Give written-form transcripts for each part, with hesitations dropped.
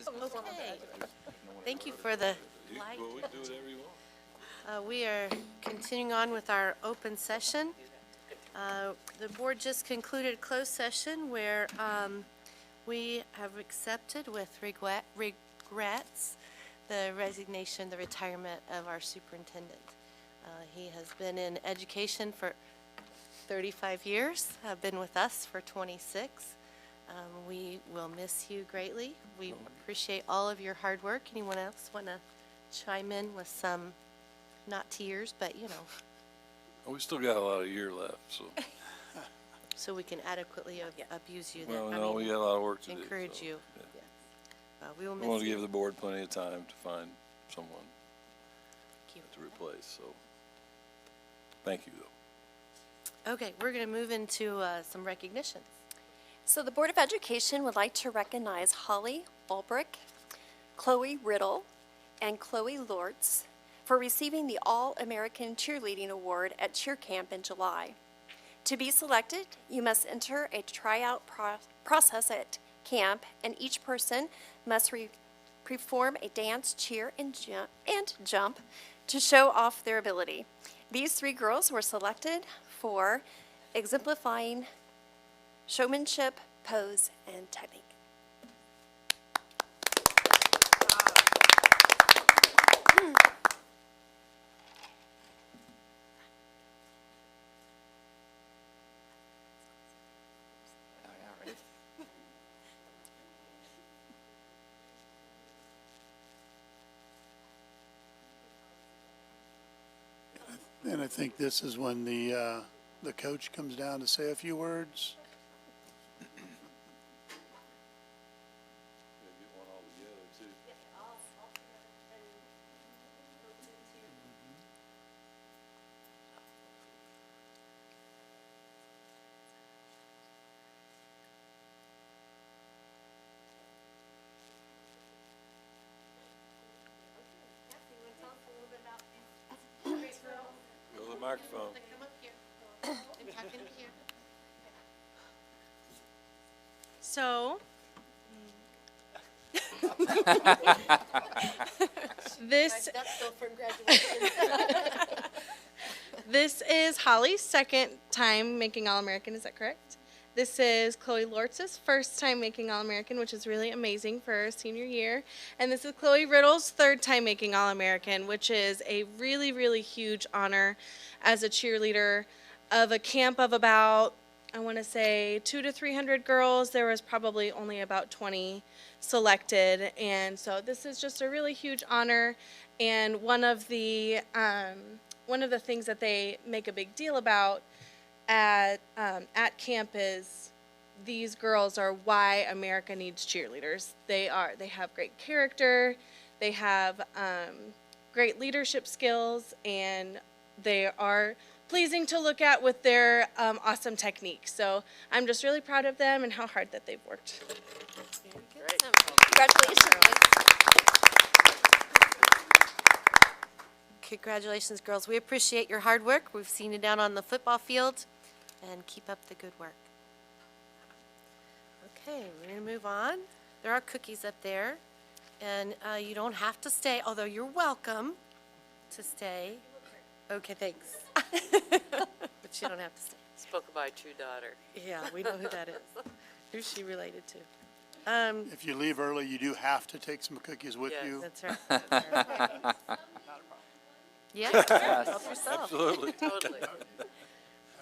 Okay. Thank you for the light. Well, we can do whatever you want. We are continuing on with our open session. The board just concluded closed session where we have accepted with regrets the resignation, the retirement of our superintendent. He has been in education for 35 years, been with us for 26. We will miss you greatly. We appreciate all of your hard work. Anyone else want to chime in with some, not tears, but We still got a lot of year left, so. so we can adequately abuse you. Well, no, we got a lot of work to do. Encourage so, you. yeah. Yes. We will We want miss to you. give the board plenty of time to find someone Thank you. to replace, so. Thank you, though. Okay, we're going to move into some recognitions. So the Board of Education would like to recognize Holly Ulbrich, Chloe Riddle, and Chloe Lortz for receiving the All-American Cheerleading Award at Cheer Camp in July. To be selected, you must enter a tryout process at camp, and each person must perform a dance, cheer, and jump to show off their ability. These 3 girls were selected for exemplifying showmanship, pose, and technique. And I think this is when the coach comes down to say a few words. Go to the microphone. Come up here and talk into here. So, this That's still from graduation. this is Holly's second time making All-American, is that correct? This is Chloe Lortz's first time making All-American, which is really amazing for her senior year. And this is Chloe Riddle's third time making All-American, which is a really, really huge honor as a cheerleader of a camp of about, I want to say, 200 to 300 girls. There was probably only about 20 selected. And so this is just a really huge honor. And one of the things that they make a big deal about at camp is these girls are why America needs cheerleaders. They have great character, they have great leadership skills, and they are pleasing to look at with their awesome technique. So I'm just really proud of them and how hard that they've worked. Congratulations. Congratulations, girls. We appreciate your hard work. We've seen you down on the football field, and keep up the good work. Okay, we're going to move on. There are cookies up there, and you don't have to stay, although you're welcome to stay. Okay, thanks. But you don't have to stay. Spoken by a true daughter. Yeah, we know who that is. Who's she related to? If you leave early, you do have to take some cookies with Yes. you. That's right. That's right. Yeah, help yourself. Absolutely. Totally.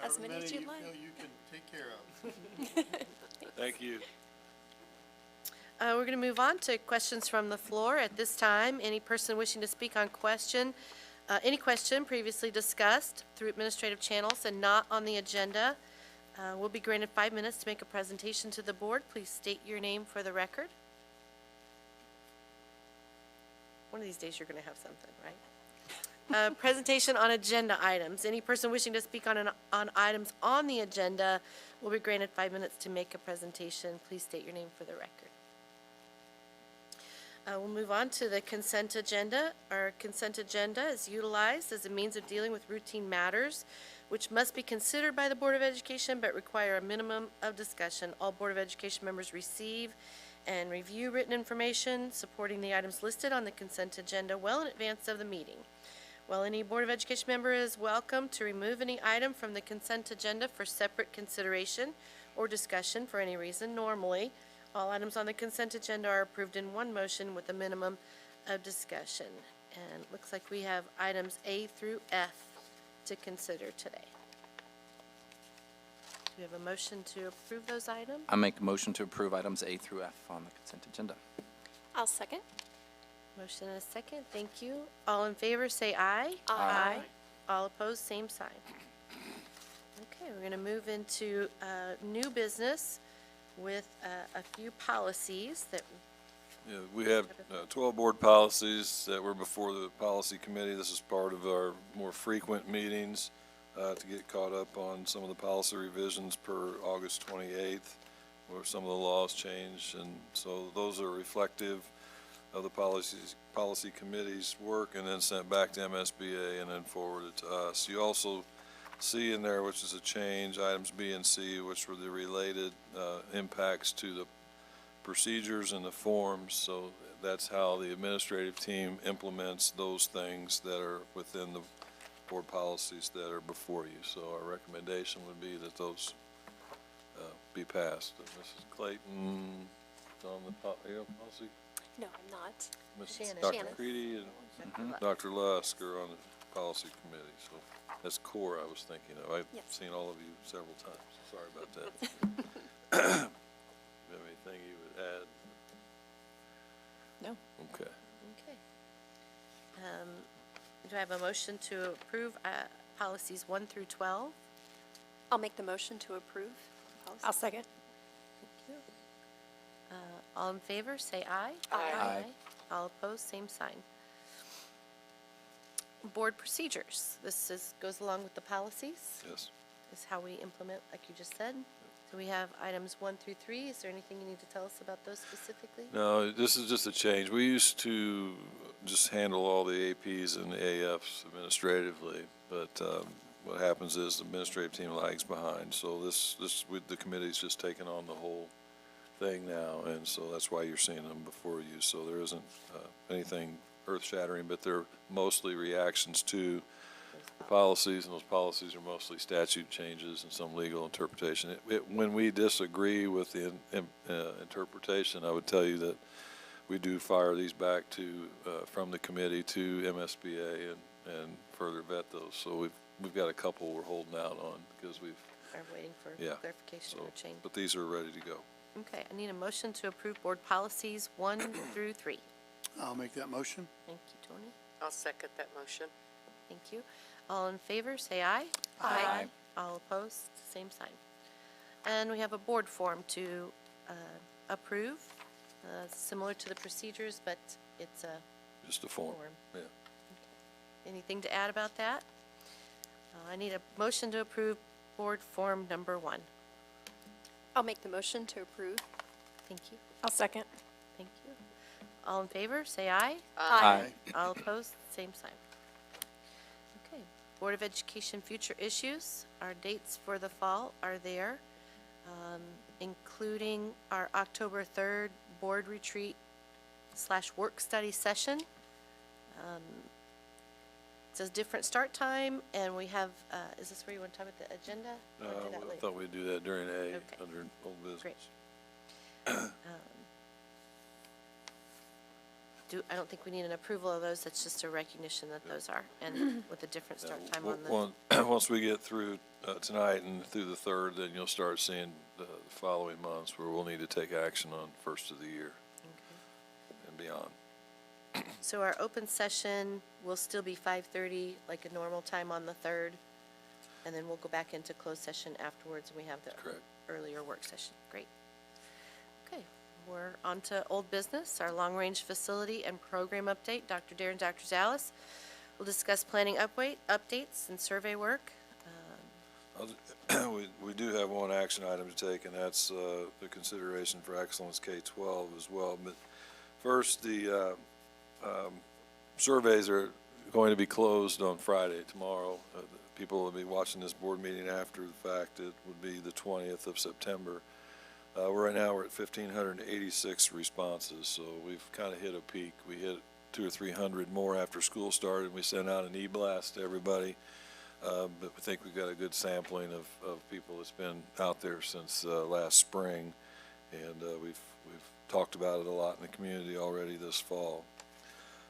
As many as you'd like. feel you can take care of. Thank you. We're going to move on to questions from the floor. At this time, any person wishing to speak on any question previously discussed through administrative channels and not on the agenda will be granted 5 minutes to make a presentation to the board. Please state your name for the record. One of these days you're going to have something, right? Presentation on agenda items. Any person wishing to speak on items on the agenda will be granted 5 minutes to make a presentation. Please state your name for the record. We'll move on to the consent agenda. Our consent agenda is utilized as a means of dealing with routine matters, which must be considered by the Board of Education but require a minimum of discussion. All Board of Education members receive and review written information supporting the items listed on the consent agenda well in advance of the meeting. While any Board of Education member is welcome to remove any item from the consent agenda for separate consideration or discussion for any reason, normally, all items on the consent agenda are approved in one motion with a minimum of discussion. And it looks like we have items A through F to consider today. Do we have a motion to approve those items? I make a motion to approve items A through F on the consent agenda. I'll second. Motion and a second, thank you. All in favor, say aye. Aye. All opposed, same sign. Okay, we're going to move into new business with a few policies that, Yeah, we have 12 board policies that were before the policy committee. This is part of our more frequent meetings to get caught up on some of the policy revisions per August 28th, where some of the laws change. And so those are reflective of the policy committee's work and then sent back to MSBA and then forwarded to us. You also see in there, which is a change, items B and C, which were the related impacts to the procedures and the forms. So that's how the administrative team implements those things that are within the board policies that are before you. So our recommendation would be that those be passed. And Mrs. Clayton is on the policy. No, I'm not. Shannon. Dr. Shannon. Creedy and Lusk. Dr. Lusk are on the policy committee, so that's core I was thinking of. I've Yes. seen all of you several times, sorry about that. You have anything you would add? No. Okay. okay. Do I have a motion to approve policies 1 through 12? I'll make the motion to approve. I'll second. Thank you. All in favor, say aye. Aye. All opposed, same sign. Board procedures. This goes along with the policies. Yes. This is how we implement, like you just said. So we have items 1 through 3. Is there anything you need to tell us about those specifically? No, this is just a change. We used to just handle all the APs and the AFs administratively, but what happens is the administrative team lags behind. So the committee's just taken on the whole thing now, and so that's why you're seeing them before you. So there isn't anything earth-shattering, but they're mostly reactions to policies, and those policies are mostly statute changes and some legal interpretation. When we disagree with the interpretation, I would tell you that we do fire these back to from the committee to MSBA and further vet those. So we've got a couple we're holding out on because we've Are waiting for Yeah. clarification so, or change? but these are ready to go. Okay, I need a motion to approve board policies 1 through 3. I'll make that motion. Thank you, Tony. I'll second that motion. Thank you. All in favor, say aye. Aye. All opposed, same sign. And we have a board form to approve, similar to the procedures, but it's a Just a form. form. Yeah. Anything to add about that? I need a motion to approve board form number 1. I'll make the motion to approve. Thank you. I'll second. Thank you. All in favor, say aye. Aye. All opposed, same sign. Okay, Board of Education future issues. Our dates for the fall are there, including our October 3rd board retreat / work study session. It says different start time, and we have, is this where you want to talk about the agenda? Or do that I later? thought we'd do that during A, Okay. under old business. Great. I don't think we need an approval of those, it's just a recognition that those are, and with a different start time on the, Once we get through tonight and through the 3rd, then you'll start seeing the following months where we'll need to take action on first of the year and beyond. so our open session will still be 5:30, like a normal time on the 3rd, and then we'll go back into closed session afterwards, and we have the Correct. earlier work session. Great. Okay, we're on to old business, our long-range facility and program update. Dr. Dare and Dr. Zalis will discuss planning updates and survey work. We do have one action item to take, and that's the consideration for Excellence K-12 as well. But first, the surveys are going to be closed on Friday, tomorrow. People will be watching this board meeting after the fact. It would be the 20th of September. Right now, we're at 1,586 responses, so we've kind of hit a peak. We hit 200 or 300 more after school started. We sent out an e-blast to everybody, but we think we've got a good sampling of people that's been out there since last spring, and we've talked about it a lot in the community already this fall.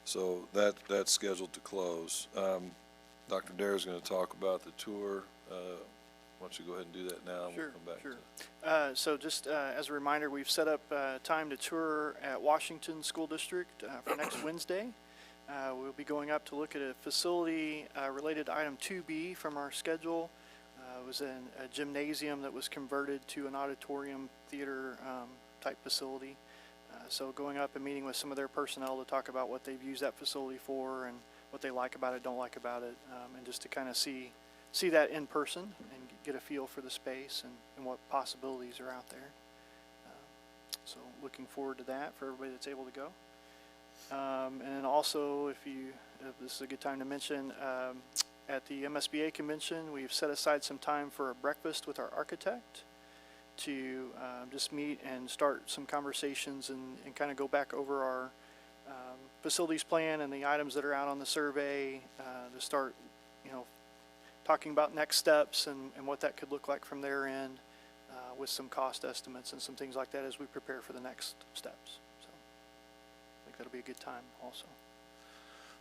So that's scheduled to close. Dr. Dare is going to talk about the tour. Why don't you go ahead and do that now, and we'll come back to it. So just as a reminder, we've set up time to tour at Washington School District for next Wednesday. We'll be going up to look at a facility related to item 2B from our schedule. It was a gymnasium that was converted to an auditorium theater type facility. So going up and meeting with some of their personnel to talk about what they've used that facility for and what they like about it, don't like about it, and just to kind of see that in person and get a feel for the space and what possibilities are out there. So looking forward to that for everybody that's able to go. And then also, if this is a good time to mention, at the MSBA convention, we've set aside some time for a breakfast with our architect to just meet and start some conversations and kind of go back over our facilities plan and the items that are out on the survey to start, talking about next steps and what that could look like from their end with some cost estimates and some things like that as we prepare for the next steps. So I think that'll be a good time also.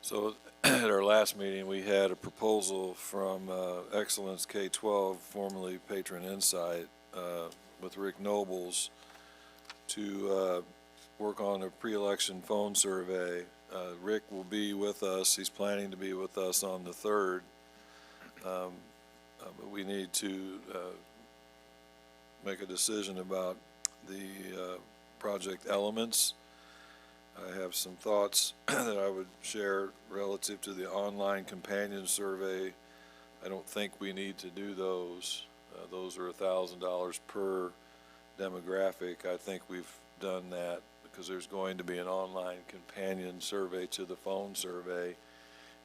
So at our last meeting, we had a proposal from Excellence K-12, formerly Patron Insight, with Rick Nobles to work on a pre-election phone survey. Rick will be with us. He's planning to be with us on the 3rd. But we need to make a decision about the project elements. I have some thoughts that I would share relative to the online companion survey. I don't think we need to do those. Those are $1,000 per demographic. I think we've done that because there's going to be an online companion survey to the phone survey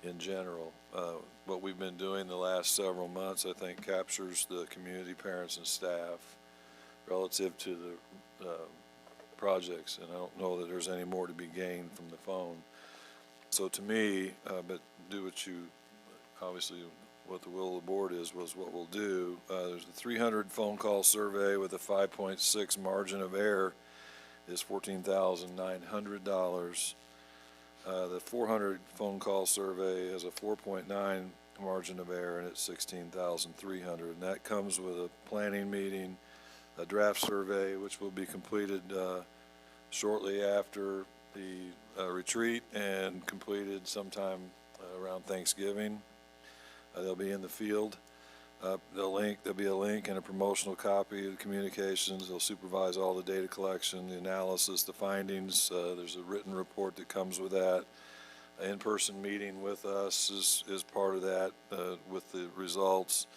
in general. What we've been doing the last several months, I think, captures the community, parents, and staff relative to the projects, and I don't know that there's any more to be gained from the phone. So to me, but do what you, obviously, what the will of the board was what we'll do. There's a 300 phone call survey with a 5.6 margin of error is $14,900. The 400 phone call survey has a 4.9 margin of error, and it's $16,300. And that comes with a planning meeting, a draft survey, which will be completed shortly after the retreat and completed sometime around Thanksgiving. They'll be in the field. There'll be a link and a promotional copy of the communications. They'll supervise all the data collection, the analysis, the findings. There's a written report that comes with that. An in-person meeting with us is part of that with the results,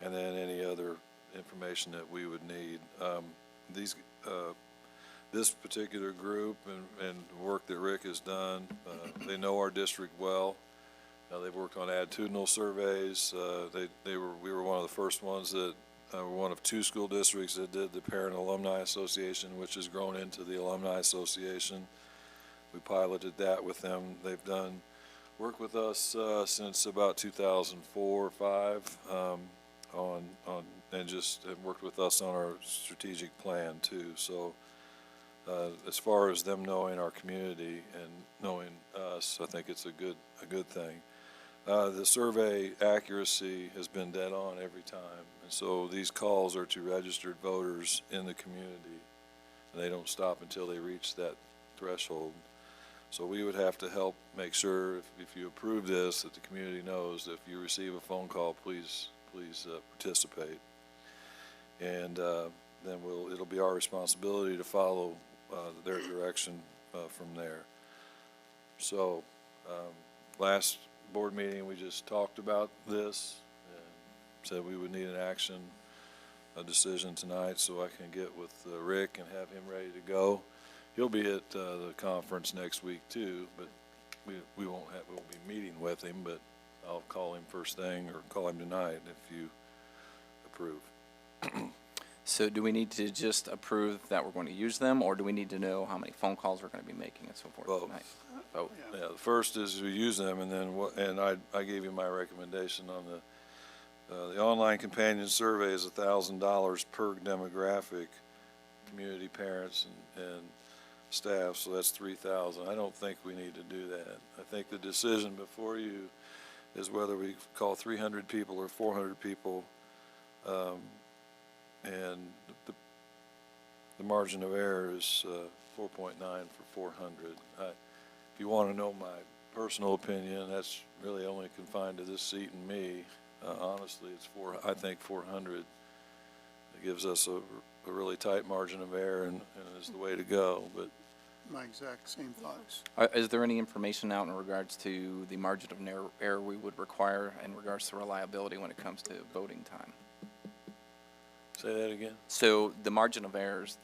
and then any other information that we would need. This particular group and work that Rick has done, they know our district well. They've worked on attitudinal surveys. We were one of the first ones that were one of 2 school districts that did the Parent Alumni Association, which has grown into the Alumni Association. We piloted that with them. They've done work with us since about 2004 or 5 and just have worked with us on our strategic plan too. So as far as them knowing our community and knowing us, I think it's a good thing. The survey accuracy has been dead on every time, and so these calls are to registered voters in the community, and they don't stop until they reach that threshold. So we would have to help make sure, if you approve this, that the community knows that if you receive a phone call, please participate. And then it'll be our responsibility to follow their direction from there. So last board meeting, we just talked about this and said we would need a decision tonight, so I can get with Rick and have him ready to go. He'll be at the conference next week too, but we won't be meeting with him, but I'll call him first thing or call him tonight if you approve. So do we need to just approve that we're going to use them, or do we need to know how many phone calls we're going to be making and so forth Both. tonight? Both. Yeah, the first is we use them, and then I gave you my recommendation on the online companion survey is $1,000 per demographic, community, parents, and staff, so that's 3,000. I don't think we need to do that. I think the decision before you is whether we call 300 people or 400 people, and the margin of error is 4.9 for 400. If you want to know my personal opinion, that's really only confined to this seat and me. Honestly, I think 400. It gives us a really tight margin of error and is the way to go. But My exact same thoughts. Is there any information out in regards to the margin of error we would require in regards to reliability when it comes to voting time? say that again. So the margin of errors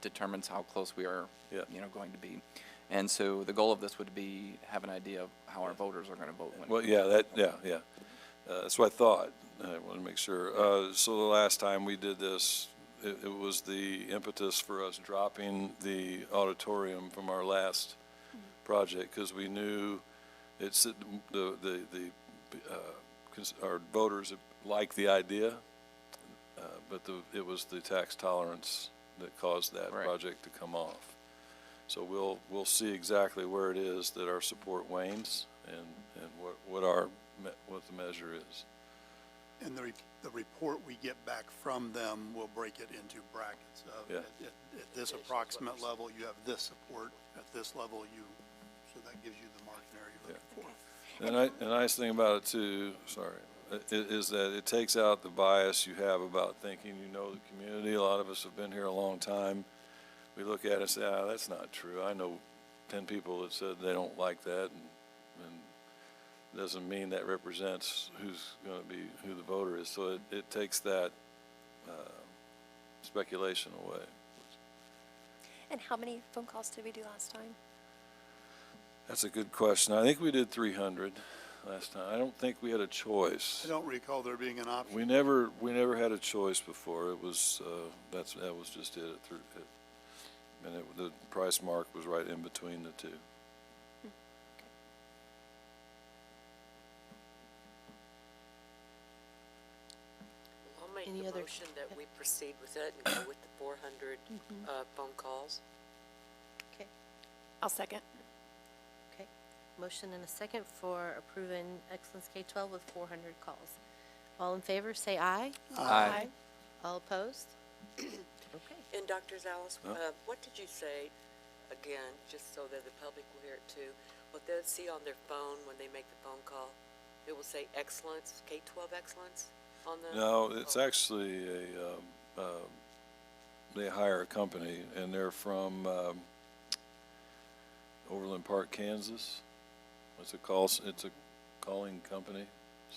determines how close we are, Yeah. going to be. And so the goal of this would be have an idea of how our voters are going to vote. Well, yeah, that's what I thought. I want to make sure. So the last time we did this, it was the impetus for us dropping the auditorium from our last project because we knew it's our voters like the idea, but it was the tax tolerance that caused that Right. project to come off. So we'll see exactly where it is that our support wanes and what the measure is. And the report we get back from them will break it into brackets of, Yeah. at this approximate level, you have this support, at this level, so that gives you the margin area you're looking for. And the nice thing about it too, is that it takes out the bias you have about thinking you know the community. A lot of us have been here a long time. We look at it and say, that's not true. I know 10 people that said they don't like that, and doesn't mean that represents who the voter is. So it takes that speculation away. And how many phone calls did we do last time? That's a good question. I think we did 300 last time. I don't think we had a choice. I don't recall there being an option. We never had a choice before. It was that was just it. And the price mark was right in between the two. I'll make Any the other- motion that we proceed with it and go with the 400 phone calls. Okay. I'll second. Okay. Motion and a second for approving Excellence K-12 with 400 calls. All in favor, say aye. Aye. All opposed? Okay. And Dr. Zalis, Huh? what did you say, again, just so that the public will hear it too? What they'll see on their phone when they make the phone call, it will say excellence, K-12 excellence on the? No, it's Oh. actually they hire a company, and they're from Overland Park, Kansas. It's a calling company.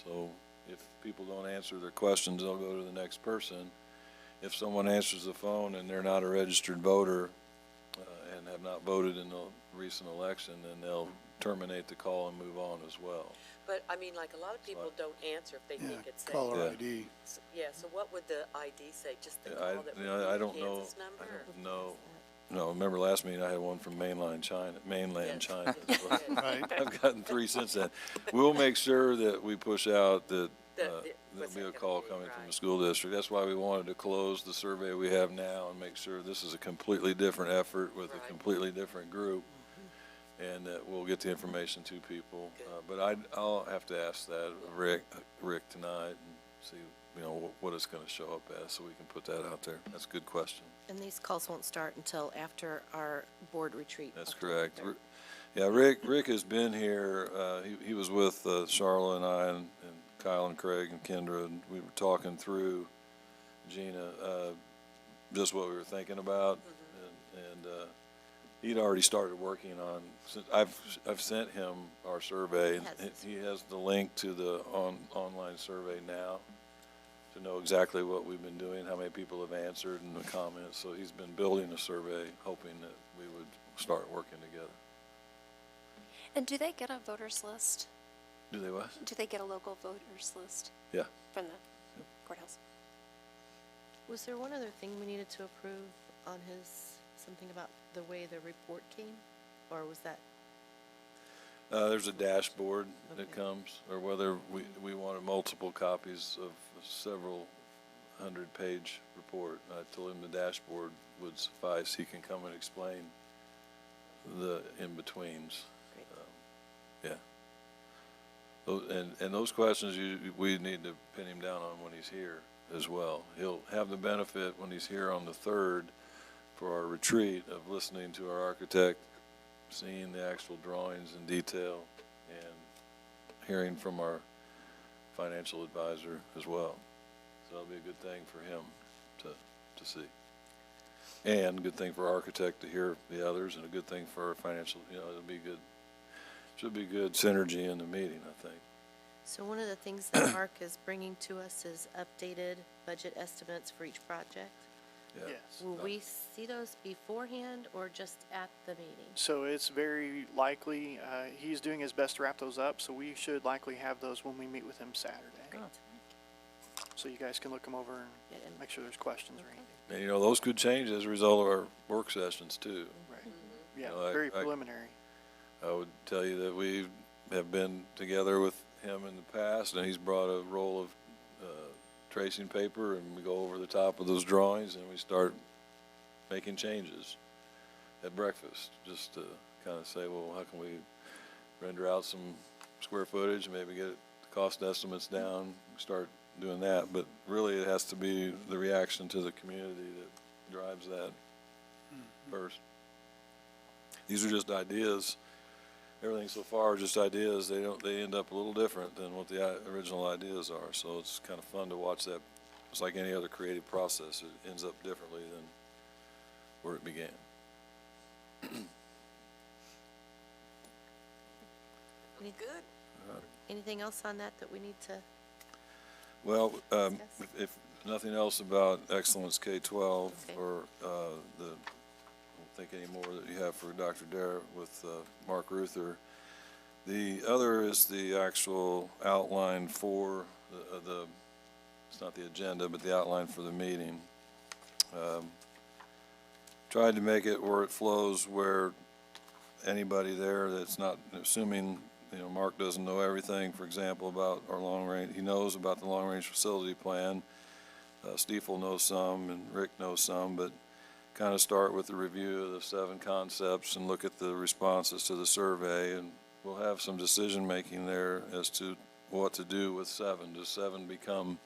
So if people don't answer their questions, they'll go to the next person. If someone answers the phone and they're not a registered voter and have not voted in the recent election, then they'll terminate the call and move on as well. But, I mean, like, a lot of people don't answer if they Yeah, think it's caller Yeah. ID. Yeah, so what would the ID say? Just the Yeah, call that would I be don't the know. Kansas number? No, remember last meeting I had one from mainland China. Yes. Right. I've gotten 3 since then. We'll make sure that we push out that there'll what's be that a gonna call be, coming from the right. school district. That's why we wanted to close the survey we have now and make sure this is a completely different effort with a Right. completely different group. And that we'll get the information to people. Good. But I'll have to ask that of Rick tonight and see, what it's gonna show up as, so we can put that out there. That's a good question. And these calls won't start until after our board retreat. That's October correct. 3rd. Yeah, Rick has been here, he was with Charlotte and I and Kyle and Craig and Kendra, and we were talking through, Gina, just what we were thinking about. And he'd already started working on, since I've sent him our survey. He has it. He has the link to the online survey now to know exactly what we've been doing, how many people have answered and the comments. So he's been building a survey, hoping that we would start working together. And do they get a voters list? Do they what? Do they get a local voters list Yeah. from the courthouse? Was there one other thing we needed to approve on his, something about the way the report came? Or was that, There's a dashboard that Okay. comes, or whether we wanted multiple copies of a several hundred-page report. I told him the dashboard would suffice. He can come and explain the in-betweens. Great. Yeah. And those questions, we need to pin him down on when he's here as well. He'll have the benefit when he's here on the 3rd for our retreat of listening to our architect, seeing the actual drawings in detail, and hearing from our financial advisor as well. So that'll be a good thing for him to see. And a good thing for our architect to hear the others, and a good thing for our financial, it'll be good. Should be good synergy in the meeting, I think. so one of the things that Mark is bringing to us is updated budget estimates for each project. Yeah. Yes. Will we see those beforehand or just at the meeting? So it's very likely, he's doing his best to wrap those up, so we should likely have those when we meet with him Saturday. Great. So you guys can look them over Get 'em. and make sure there's questions or Okay. anything. And, those could change as a result of our work sessions too. Right. Mm-hmm. Yeah, No, very I- preliminary. I would tell you that we have been together with him in the past, and he's brought a roll of tracing paper, and we go over the top of those drawings, and we start making changes at breakfast, just to kind of say, well, how can we render out some square footage, maybe get the cost estimates down, start doing that. But really, it has to be the reaction to the community that drives that first. These are just ideas. Everything so far are just ideas. They end up a little different than what the original ideas are. So it's kind of fun to watch that. It's like any other creative process. It ends up differently than where it began. Any- Good. Anything else on that we need to, Well, Discuss. if nothing else about Excellence K-12 Okay. or I don't think any more that you have for Dr. Dare with Mark Ruther. The other is the actual outline for it's not the agenda, but the outline for the meeting. Tried to make it where it flows where anybody there that's not, assuming, Mark doesn't know everything, for example, about our long range, he knows about the long range facility plan. Stiefel knows some and Rick knows some, but kind of start with the review of the 7 concepts and look at the responses to the survey, and we'll have some decision-making there as to what to do with 7. Does 7 become,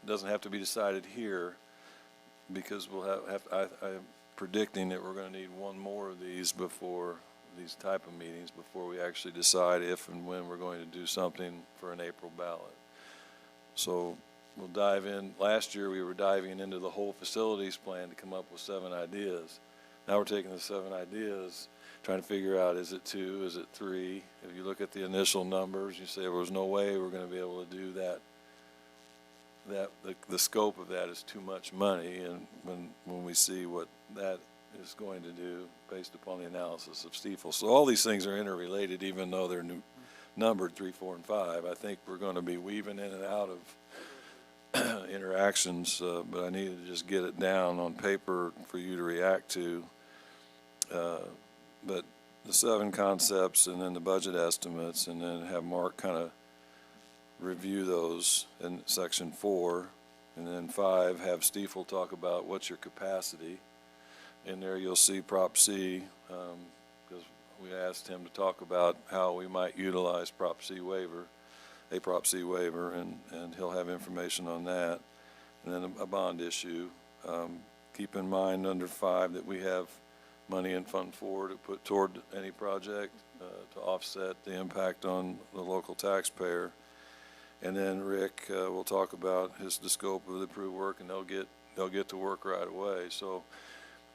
doesn't have to be decided here, because we'll I'm predicting that we're going to need one more of these type of meetings before we actually decide if and when we're going to do something for an April ballot. So we'll dive in. Last year, we were diving into the whole facilities plan to come up with 7 ideas. Now we're taking the 7 ideas, trying to figure out, is it 2, is it 3? If you look at the initial numbers, you say, well, there's no way we're going to be able to do that. The scope of that is too much money, and when we see what that is going to do based upon the analysis of Stiefel. So all these things are interrelated, even though they're numbered 3, 4, and 5. I think we're going to be weaving in and out of interactions, but I needed to just get it down on paper for you to react to. But the 7 concepts, and then the budget estimates, and then have Mark kind of review those in section 4, and then 5, have Stiefel talk about what's your capacity. In there you'll see Prop C, because we asked him to talk about how we might utilize a Prop C waiver, and he'll have information on that. And then a bond issue. Keep in mind under 5 that we have money in Fund 4 to put toward any project to offset the impact on the local taxpayer. And then Rick will talk about the scope of the approved work, and they'll get to work right away. So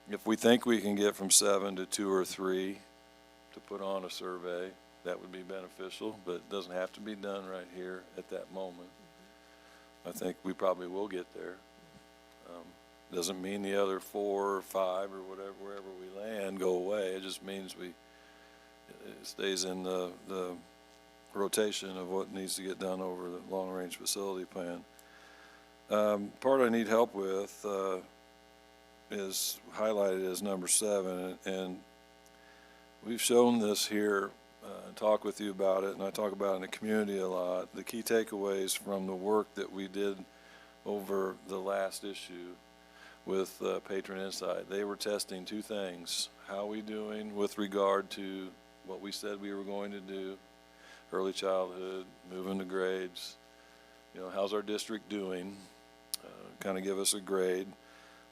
if we think we can get from 7 to 2 or 3 to put on a survey, that would be beneficial, but it doesn't have to be done right here at that moment. I think we probably will get there. Doesn't mean the other 4 or 5 or whatever, wherever we land, go away. It just means it stays in the rotation of what needs to get done over the long-range facility plan. Part I need help with is highlighted as number 7, and we've shown this here and talked with you about it, and I talk about it in the community a lot. The key takeaways from the work that we did over the last issue with Patron Insight, they were testing 2 things. How are we doing with regard to what we said we were going to do, early childhood, moving to grades, how's our district doing? Kind of give us a grade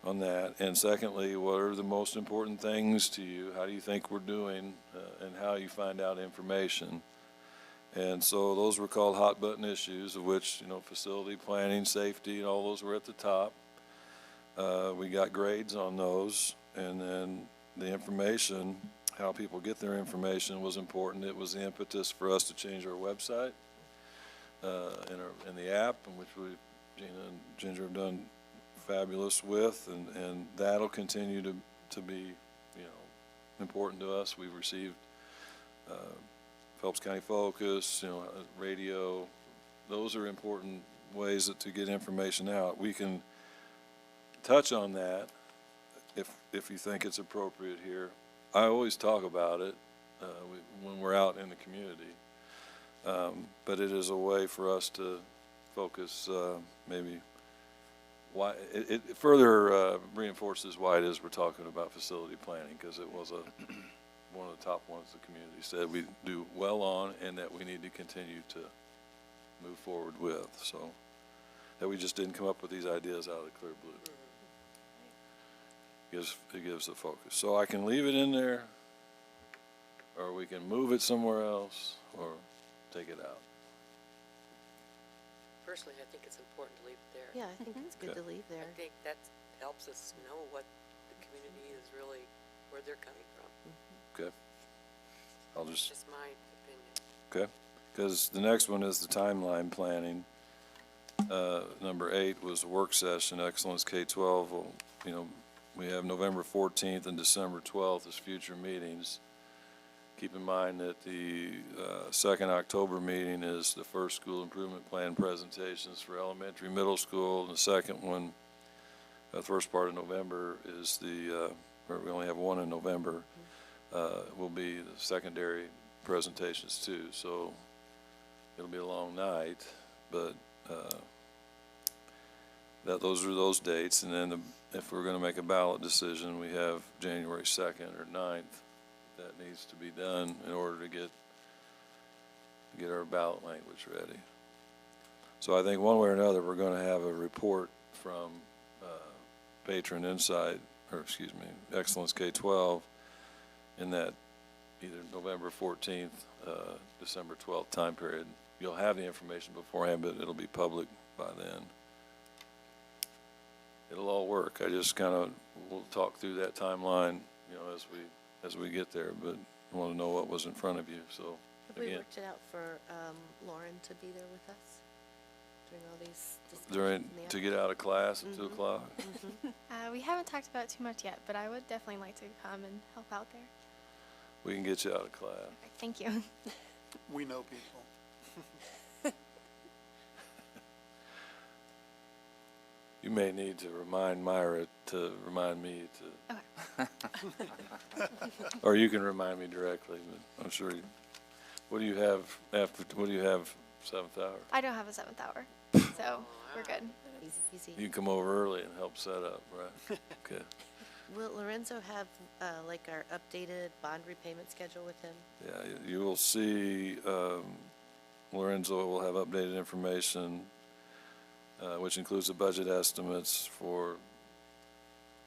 on that. And secondly, what are the most important things to you? How do you think we're doing, and how you find out information? And so those were called hot button issues, of which, facility planning, safety, and all those were at the top. We got grades on those, and then the information, how people get their information was important. It was the impetus for us to change our website in the app, in which Gina and Ginger have done fabulous with, and that'll continue to be, important to us. We've received Phelps County Focus, radio. Those are important ways to get information out. We can touch on that if you think it's appropriate here. I always talk about it when we're out in the community, but it is a way for us to focus maybe why it further reinforces why it is we're talking about facility planning, because it was one of the top ones the community said we do well on and that we need to continue to move forward with. So that we just didn't come up with these ideas out of the clear blue. It gives the focus. So I can leave it in there, or we can move it somewhere else, or take it out. Personally, I think it's important to leave it there. Yeah, I think it's good Okay. to leave there. I think that helps us know what the community is really, where they're coming from. Okay. I'll just, Just my opinion. okay. Because the next one is the timeline planning. Number 8 was work session, Excellence K-12. Well, we have November 14th and December 12th as future meetings. Keep in mind that the second October meeting is the first school improvement plan presentations for elementary, middle school, and the second one, the first part of November is or we only have one in November, will be the secondary presentations too. So it'll be a long night, but those are those dates. And then if we're going to make a ballot decision, we have January 2nd or 9th. That needs to be done in order to get our ballot language ready. So I think one way or another, we're going to have a report from Patron Insight, Excellence K-12 in that either November 14th, December 12th time period. You'll have the information beforehand, but it'll be public by then. It'll all work. I just we'll talk through that timeline, as we get there, but I want to know what was in front of you. So Have we again, worked it out for Lauren to be there with us during all these discussions? to get out of class at 2 o'clock. We haven't talked about it too much yet, but I would definitely like to come and help out there. We can get you out of class. Okay, thank you. We know people. You may need to remind Myra to remind me to. Okay. Or you can remind me directly, but I'm sure what do you have 7th hour? I don't have a 7th hour, so we're good. Easy, easy. You can come over early and help set up, right? Okay. Will Lorenzo have like our updated bond repayment schedule with him? Yeah, you will see, Lorenzo will have updated information, which includes the budget estimates for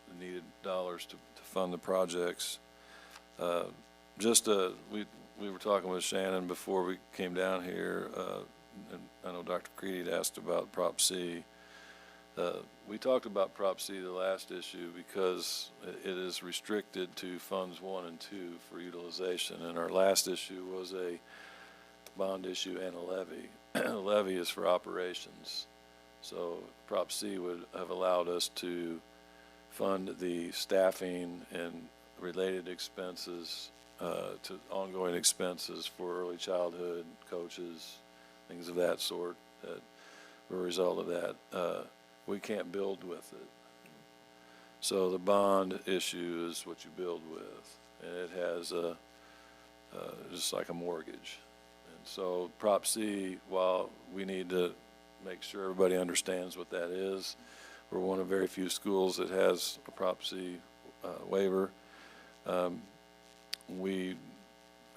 the needed dollars to fund the projects. We were talking with Shannon before we came down here, and I know Dr. Creedy asked about Prop C. We talked about Prop C the last issue because it is restricted to Funds 1 and 2 for utilization, and our last issue was a bond issue and a levy. A levy is for operations. So Prop C would have allowed us to fund the staffing and related expenses, to ongoing expenses for early childhood coaches, things of that sort that were a result of that. we can't build with it. So the bond issue is what you build with, and it has just like a mortgage. And so Prop C, while we need to make sure everybody understands what that is, we're one of very few schools that has a Prop C waiver. We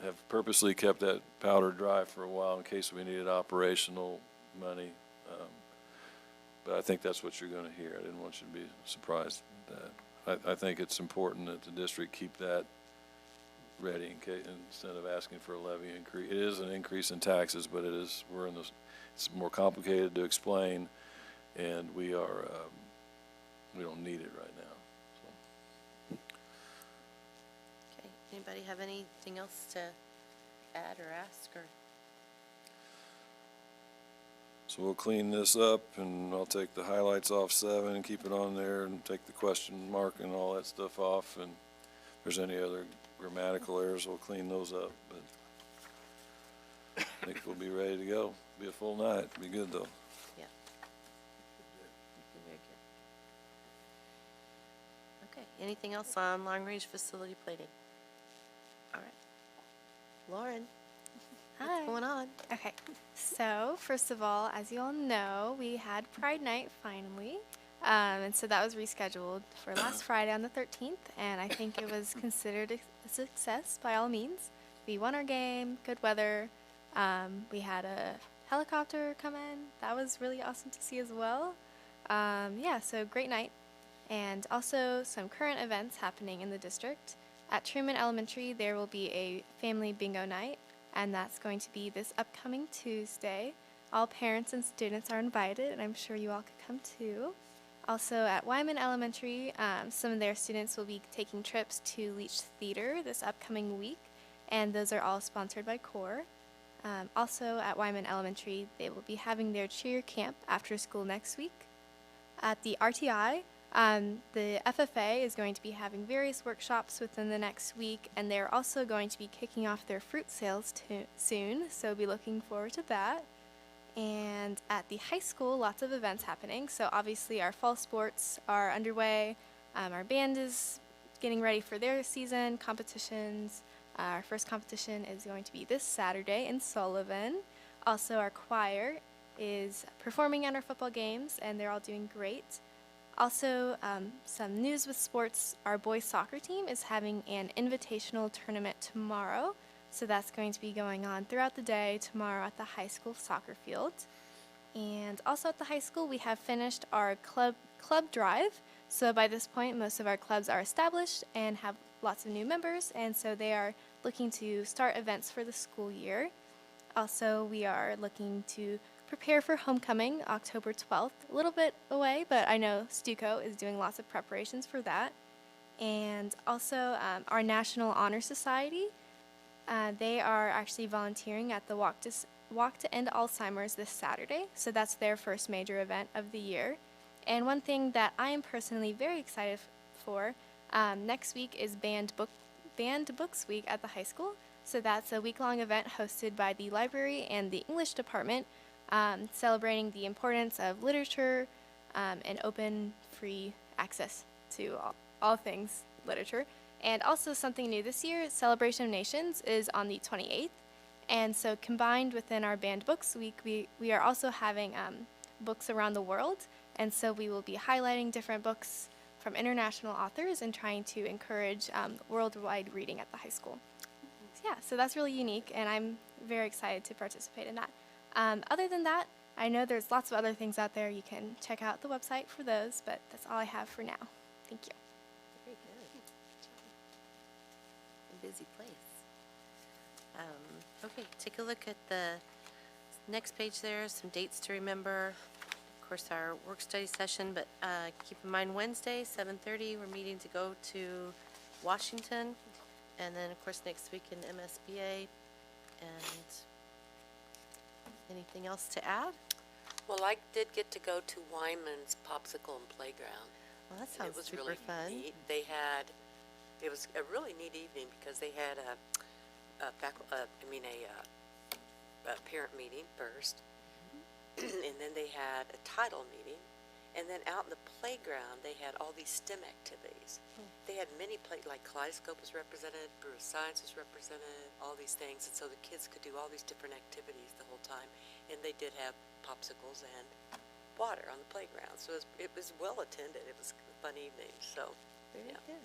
have purposely kept that powder dry for a while in case we needed operational money. But I think that's what you're going to hear. I didn't want you to be surprised at that. I think it's important that the district keep that ready in case, instead of asking for a levy increase. It is an increase in taxes, but it's more complicated to explain, and we don't need it right now. Okay, anybody have anything else to add or ask, or? So we'll clean this up, and I'll take the highlights off 7 and keep it on there, and take the question mark and all that stuff off, and if there's any other grammatical errors, we'll clean those up. But I think we'll be ready to go. Be a full night. Be good, though. Yeah. Very good. Okay, anything else on long-range facility plating? All right. Lauren, Hi. what's going on? Okay, so first of all, as you all know, we had Pride Night finally. And so that was rescheduled for last Friday on the 13th, and I think it was considered a success by all means. We won our game, good weather. We had a helicopter come in. That was really awesome to see as well. Yeah, so great night. And also some current events happening in the district. At Truman Elementary, there will be a family bingo night, and that's going to be this upcoming Tuesday. All parents and students are invited, and I'm sure you all could come too. Also at Wyman Elementary, some of their students will be taking trips to Leach Theater this upcoming week, and those are all sponsored by CORE. Also at Wyman Elementary, they will be having their cheer camp after school next week. At the RTI, the FFA is going to be having various workshops within the next week, and they're also going to be kicking off their fruit sales soon, so be looking forward to that. And at the high school, lots of events happening. So obviously our fall sports are underway. Our band is getting ready for their season competitions. Our first competition is going to be this Saturday in Sullivan. Also, our choir is performing at our football games, and they're all doing great. Also, some news with sports. Our boys soccer team is having an invitational tournament tomorrow. So that's going to be going on throughout the day tomorrow at the high school soccer field. And also at the high school, we have finished our club drive. So by this point, most of our clubs are established and have lots of new members, and so they are looking to start events for the school year. Also, we are looking to prepare for homecoming, October 12th. A little bit away, but I know Stuco is doing lots of preparations for that. And also our National Honor Society, they are actually volunteering at the Walk to End Alzheimer's this Saturday, so that's their first major event of the year. And one thing that I am personally very excited for, next week is Banned Books Week at the high school. So that's a week-long event hosted by the library and the English department, celebrating the importance of literature and open, free access to all things literature. And also something new this year, Celebration of Nations is on the 28th. And so combined within our Banned Books Week, we are also having books around the world. And so we will be highlighting different books from international authors and trying to encourage worldwide reading at the high school. So yeah, so that's really unique, and I'm very excited to participate in that. Other than that, I know there's lots of other things out there. You can check out the website for those, but that's all I have for now. Thank you. Very good. A busy place. Okay, take a look at the next page there, some dates to remember. Of course, our work study session, but keep in mind Wednesday, 7:30, we're meeting to go to Washington. And then, of course, next week in MSBA. And anything else to add? Well, I did get to go to Wyman's Popsicle and Playground. Well, that And sounds it was super really fun. neat. It was a really neat evening because they had a parent meeting first, and then they had a title meeting, And then out in the playground, they had all these STEM activities. They had many like Kaleidoscope was represented, Bruce Science was represented, all these things. And so the kids could do all these different activities the whole time. And they did have popsicles and water on the playground. So it was well attended. It was a fun evening. So Very Yeah. good.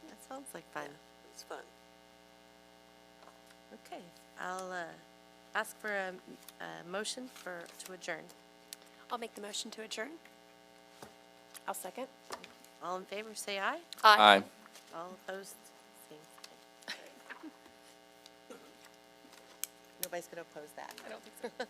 That sounds like fun. it was fun. Okay, I'll ask for a motion to adjourn. I'll make the motion to adjourn. I'll second. All in favor, say aye. Aye. All opposed, same sign. Nobody's going to oppose that. I don't think so.